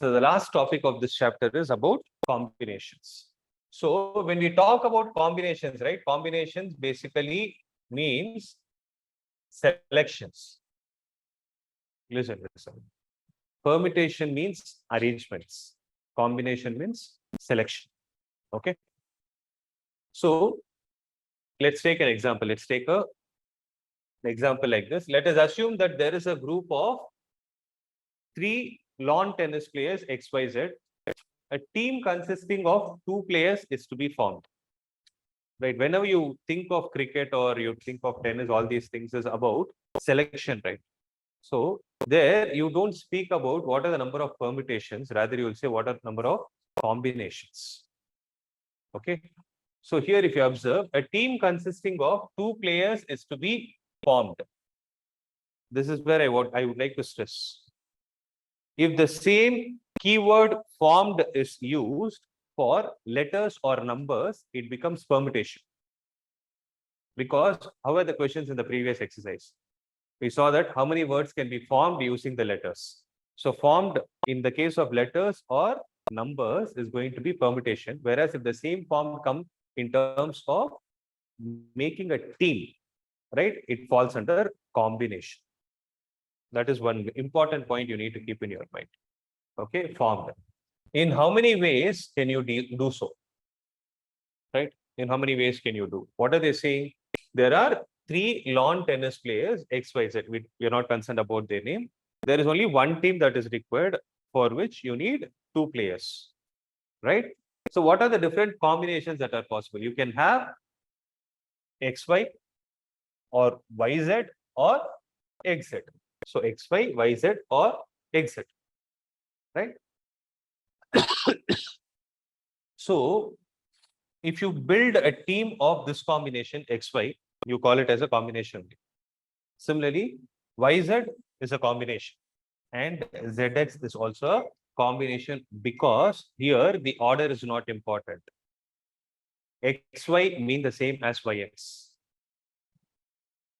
So the last topic of this chapter is about combinations. So when we talk about combinations, right? Combinations basically means selections. Listen. Permutation means arrangements. Combination means selection. Okay. So let's take an example. Let's take an example like this. Let us assume that there is a group of 3 lawn tennis players XYZ. A team consisting of 2 players is to be formed. Right. Whenever you think of cricket or you think of tennis, all these things is about selection, right? So there you don't speak about what are the number of permutations, rather you will say what are the number of combinations. Okay. So here if you observe, a team consisting of 2 players is to be formed. This is where I would like to stress. If the same keyword formed is used for letters or numbers, it becomes permutation. Because how are the questions in the previous exercise? We saw that how many words can be formed using the letters. So formed in the case of letters or numbers is going to be permutation. Whereas if the same form comes in terms of making a team, right, it falls under combination. That is one important point you need to keep in your mind. Okay, formed. In how many ways can you do so? Right? In how many ways can you do? What are they saying? There are 3 lawn tennis players, XYZ. We are not concerned about their name. There is only one team that is required, for which you need 2 players. Right? So what are the different combinations that are possible? You can have XY or YZ or XZ. So XY, YZ or XZ. Right? So if you build a team of this combination XY, you call it as a combination. Similarly, YZ is a combination and ZX is also a combination, because here the order is not important. XY mean the same as YX.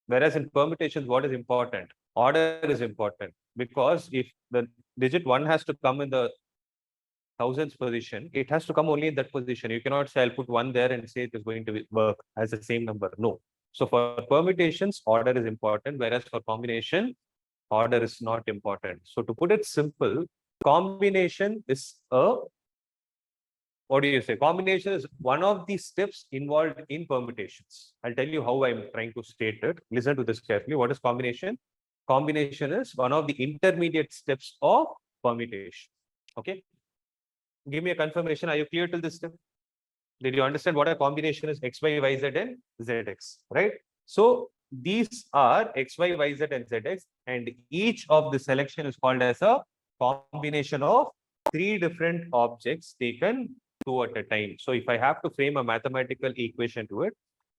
Whereas in permutations, what is important? Order is important, because if the digit 1 has to come in the thousands position, it has to come only in that position. You cannot say I'll put 1 there and say it is going to work as the same number. No. So for permutations, order is important, whereas for combination, order is not important. So to put it simple, combination is what do you say? Combination is one of the steps involved in permutations. I'll tell you how I'm trying to state it. Listen to this carefully. What is combination? Combination is one of the intermediate steps of permutation. Okay. Give me a confirmation. Are you clear till this step? Did you understand what a combination is? X, Y, Y, Z and ZX, right? So these are X, Y, Y, Z and ZX, and each of the selection is called as a combination of 3 different objects taken 2 at a time. So if I have to frame a mathematical equation to it,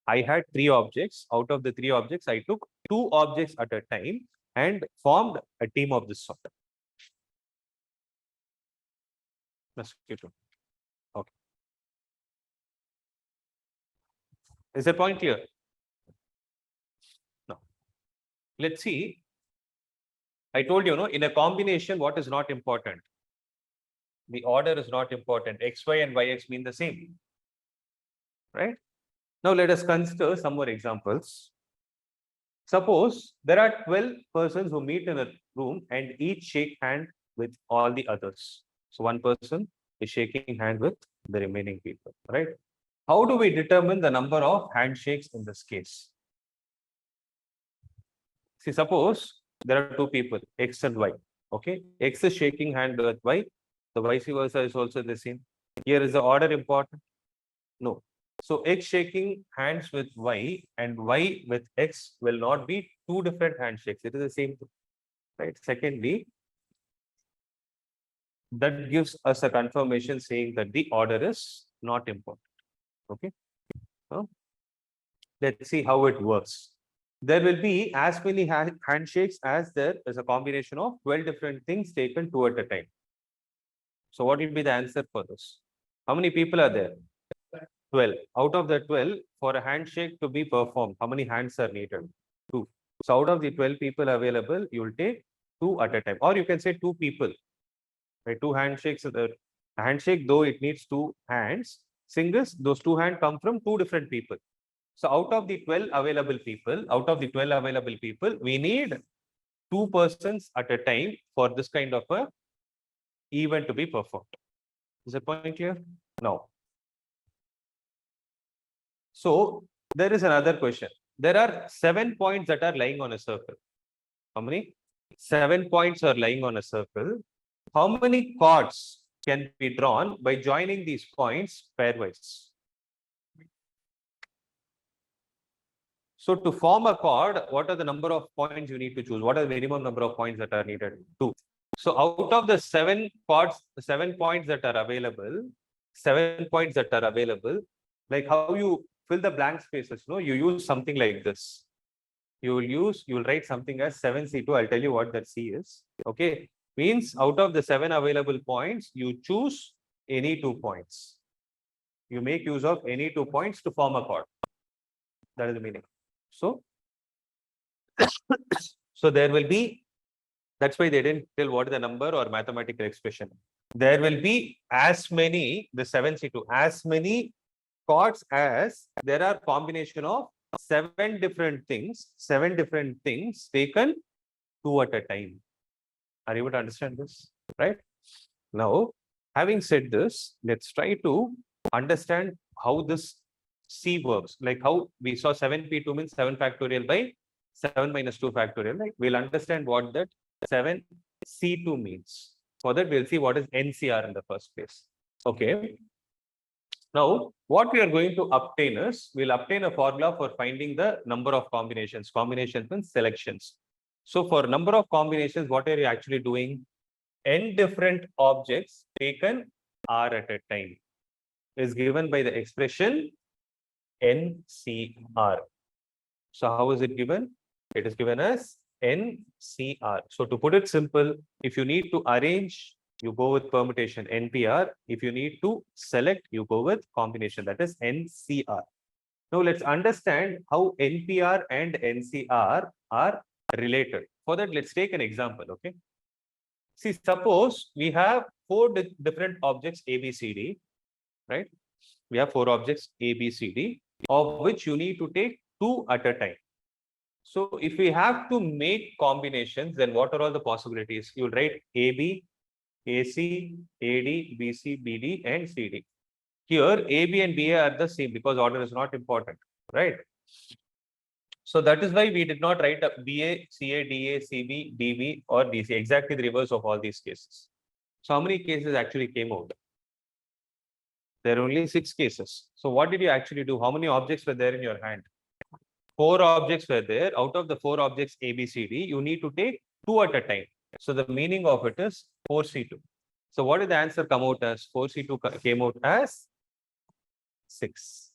I had 3 objects. Out of the 3 objects, I took 2 objects at a time and formed a team of this sort. Okay. Is the point clear? No. Let's see. I told you, in a combination, what is not important? The order is not important. X, Y, and YX mean the same. Right? Now let us consider some more examples. Suppose there are 12 persons who meet in a room and each shake hand with all the others. So one person is shaking hand with the remaining people, right? How do we determine the number of handshakes in this case? See, suppose there are 2 people, X and Y. Okay, X is shaking hand with Y. The vice versa is also the same. Here is the order important? No. So X shaking hands with Y and Y with X will not be 2 different handshakes. It is the same thing, right? Secondly, that gives us a confirmation saying that the order is not important. Okay. So let's see how it works. There will be as many handshakes as there is a combination of 12 different things taken 2 at a time. So what will be the answer for this? How many people are there? 12. Out of the 12, for a handshake to be performed, how many hands are needed? 2. So out of the 12 people available, you will take 2 at a time. Or you can say 2 people. right? Two handshakes, a handshake, though it needs two hands, singles, those two hands come from two different people. So out of the 12 available people, we need two persons at a time for this kind of a event to be performed. Is that point clear? Now, so there is another question. There are 7 points that are lying on a circle. How many? 7 points are lying on a circle. How many chords can be drawn by joining these points pairwise? So to form a chord, what are the number of points you need to choose? What are the minimum number of points that are needed? 2. So out of the 7 chords, 7 points that are available, 7 points that are available, like how you fill the blank spaces, no, you use something like this. You will write something as 7C2. I'll tell you what that C is. Okay. Means out of the 7 available points, you choose any 2 points. You make use of any 2 points to form a chord. That is the meaning. So, so there will be, that's why they didn't tell what is the number or mathematical expression. There will be as many, the 7C2, as many chords as there are combination of 7 different things taken 2 at a time. Are you able to understand this? Right? Now, having said this, let's try to understand how this C works. Like how we saw 7P2 means 7 factorial by 7 minus 2 factorial. Right? We'll understand what that 7C2 means. For that, we'll see what is NCR in the first place. Okay. Now, what we are going to obtain is, we'll obtain a formula for finding the number of combinations. Combinations means selections. So for number of combinations, what are you actually doing? N different objects taken R at a time is given by the expression NCR. So how is it given? It is given as NCR. So to put it simple, if you need to arrange, you go with permutation NPR. If you need to select, you go with combination, that is NCR. Now let's understand how NPR and NCR are related. For that, let's take an example, okay? See, suppose we have 4 different objects A, B, C, D, right? We have 4 objects A, B, C, D, of which you need to take 2 at a time. So if we have to make combinations, then what are all the possibilities? You'll write AB, AC, AD, BC, BD, and CD. Here, AB and BA are the same because order is not important, right? So that is why we did not write a BA, CA, DA, CB, DB, or DC, exactly the reverse of all these cases. So how many cases actually came out? There are only 6 cases. So what did you actually do? How many objects were there in your hand? 4 objects were there. Out of the 4 objects A, B, C, D, you need to take 2 at a time. So the meaning of it is 4C2. So what did the answer come out as? 4C2 came out as 6.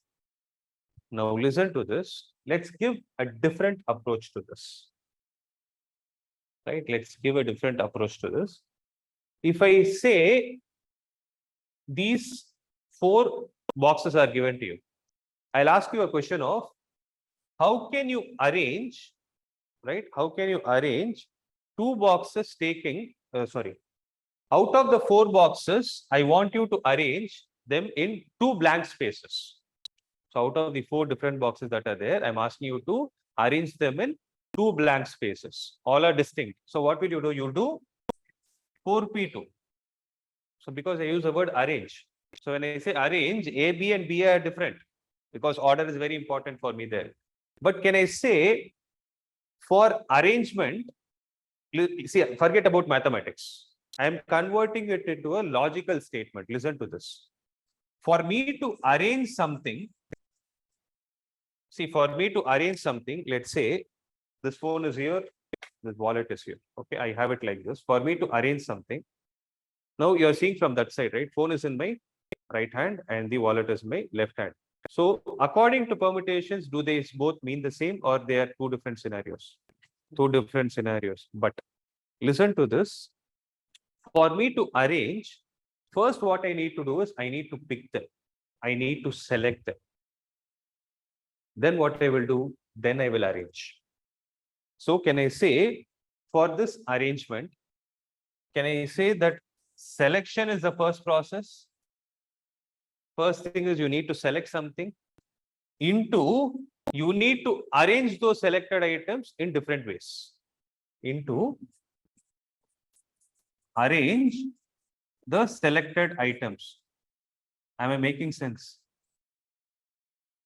Now listen to this. Let's give a different approach to this. Right? Let's give a different approach to this. If I say these 4 boxes are given to you, I'll ask you a question of how can you arrange, right? How can you arrange 2 boxes taking, out of the 4 boxes, I want you to arrange them in 2 blank spaces. So out of the 4 different boxes that are there, I'm asking you to arrange them in 2 blank spaces. All are distinct. So what will you do? You'll do 4P2. So because I use the word arrange. So when I say arrange, A, B and B are different because order is very important for me there. But can I say for arrangement, see, forget about mathematics. I am converting it into a logical statement. Listen to this. For me to arrange something, let's say this phone is here, this wallet is here. Okay, I have it like this. For me to arrange something, now you're seeing from that side, right? Phone is in my right hand and the wallet is my left hand. So according to permutations, do they both mean the same or they are 2 different scenarios? 2 different scenarios. But listen to this. For me to arrange, first what I need to do is I need to pick them. I need to select them. Then what I will do? Then I will arrange. So can I say for this arrangement, can I say that selection is the first process. First thing is you need to select something. Into, you need to arrange those selected items in different ways. Into, arrange the selected items. Am I making sense?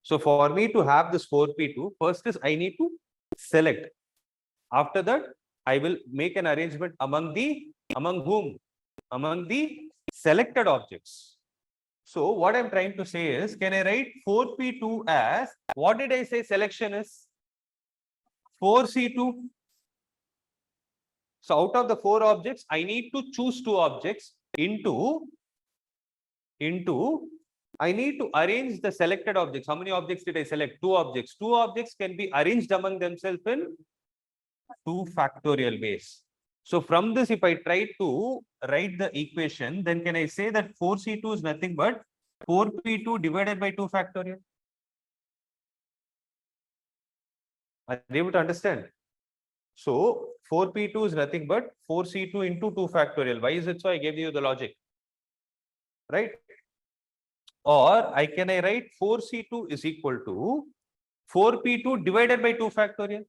So for me to have this 4p2, first is I need to select. After that, I will make an arrangement among whom? Among the selected objects. So what I'm trying to say is, can I write 4p2 as, what did I say selection is? 4c2. So out of the 4 objects, I need to choose 2 objects into I need to arrange the selected objects. How many objects did I select? 2 objects. 2 objects can be arranged among themselves in 2 factorial ways. So from this, if I try to write the equation, then can I say that 4c2 is nothing but 4p2 divided by 2 factorial? Are you able to understand? So 4p2 is nothing but 4c2 into 2 factorial. Why is it so? I gave you the logic. Right? Or I write 4c2 is equal to 4p2 divided by 2 factorial.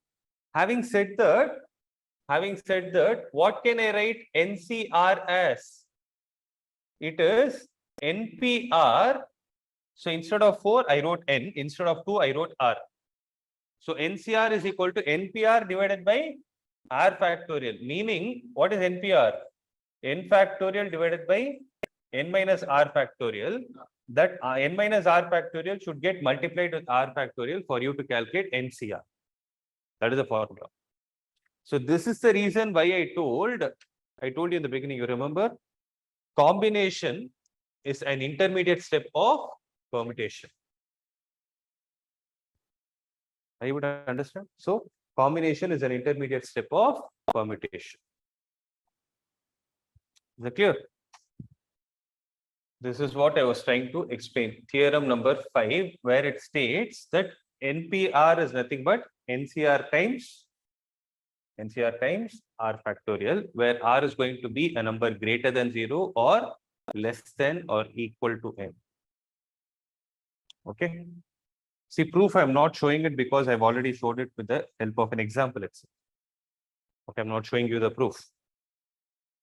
Having said that, what can I write NCR as? It is NPR. So instead of 4, I wrote N. Instead of 2, I wrote R. So NCR is equal to NPR divided by R factorial. Meaning, what is NPR? N factorial divided by N minus R factorial. That N minus R factorial should get multiplied with R factorial for you to calculate NCR. That is the formula. So this is the reason why I told you in the beginning, you remember, combination is an intermediate step of permutation. Are you able to understand? So combination is an intermediate step of permutation. Is that clear? This is what I was trying to explain. Theorem number 5, where it states that NPR is nothing but NCR times R factorial, where R is going to be a number greater than 0 or less than or equal to N. Okay. See, proof I'm not showing it because I've already showed it with the help of an example itself. Okay, I'm not showing you the proof.